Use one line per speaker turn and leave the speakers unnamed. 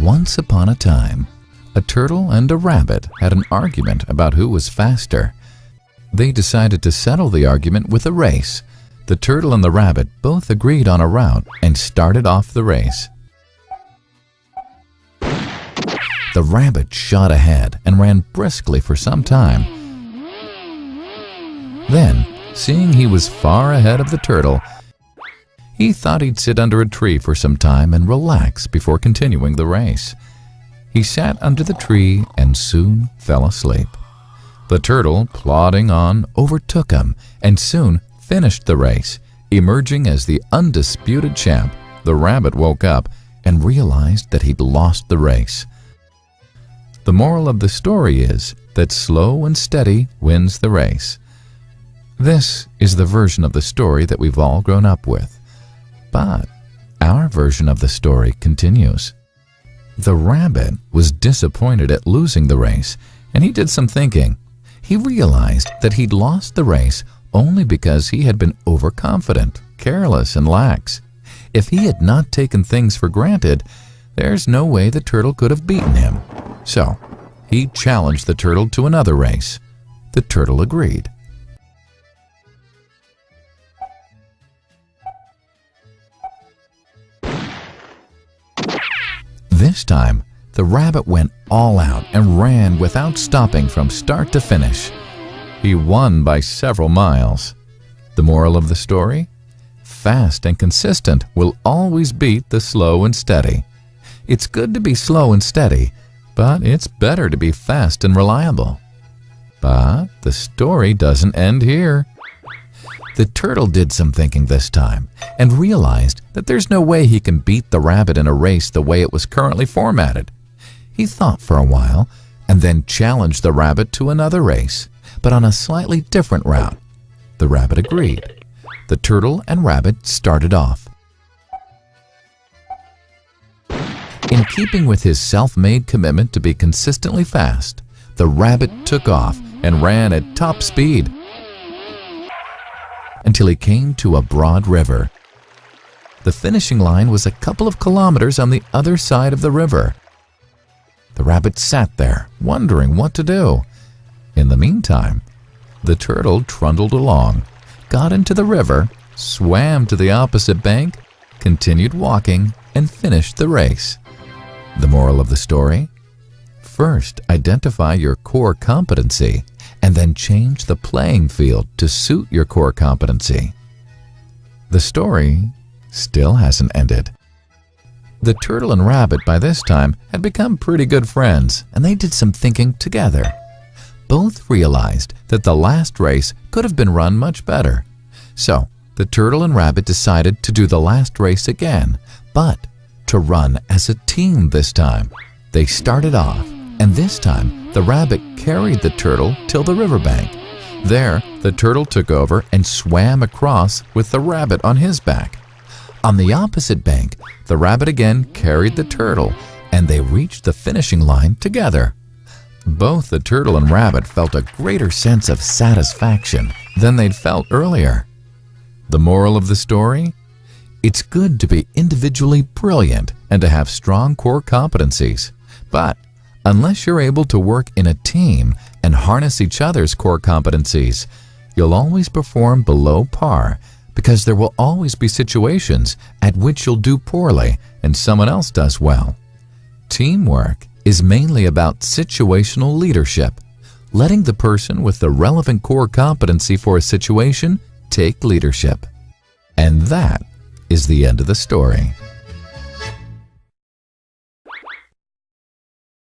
Once upon a time, a turtle and a rabbit had an argument about who was faster. They decided to settle the argument with a race. The turtle and the rabbit both agreed on a route and started off the race. The rabbit shot ahead and ran briskly for some time. Then, seeing he was far ahead of the turtle, he thought he'd sit under a tree for some time and relax before continuing the race. He sat under the tree and soon fell asleep. The turtle, plodding on, overtook him and soon finished the race. Emerging as the undisputed champ, the rabbit woke up and realized that he'd lost the race. The moral of the story is that slow and steady wins the race. This is the version of the story that we've all grown up with. But our version of the story continues. The rabbit was disappointed at losing the race, and he did some thinking. He realized that he'd lost the race only because he had been overconfident, careless, and lax. If he had not taken things for granted, there's no way the turtle could have beaten him. So, he challenged the turtle to another race. The turtle agreed. This time, the rabbit went all out and ran without stopping from start to finish. He won by several miles. The moral of the story? Fast and consistent will always beat the slow and steady. It's good to be slow and steady, but it's better to be fast and reliable. But the story doesn't end here. The turtle did some thinking this time and realized that there's no way he can beat the rabbit in a race the way it was currently formatted. He thought for a while and then challenged the rabbit to another race, but on a slightly different route. The rabbit agreed. The turtle and rabbit started off. In keeping with his self-made commitment to be consistently fast, the rabbit took off and ran at top speed until he came to a broad river. The finishing line was a couple of kilometers on the other side of the river. The rabbit sat there, wondering what to do. In the meantime, the turtle trundled along, got into the river, swam to the opposite bank, continued walking, and finished the race. The moral of the story? First, identify your core competency, and then change the playing field to suit your core competency. The story still hasn't ended. The turtle and rabbit by this time had become pretty good friends, and they did some thinking together. Both realized that the last race could have been run much better. So, the turtle and rabbit decided to do the last race again, but to run as a team this time. They started off, and this time the rabbit carried the turtle till the riverbank. There, the turtle took over and swam across with the rabbit on his back. On the opposite bank, the rabbit again carried the turtle, and they reached the finishing line together. Both the turtle and rabbit felt a greater sense of satisfaction than they'd felt earlier. The moral of the story? It's good to be individually brilliant and to have strong core competencies, but unless you're able to work in a team and harness each other's core competencies, you'll always perform below par, because there will always be situations at which you'll do poorly and someone else does well. Teamwork is mainly about situational leadership, letting the person with the relevant core competency for a situation take leadership. And that is the end of the story.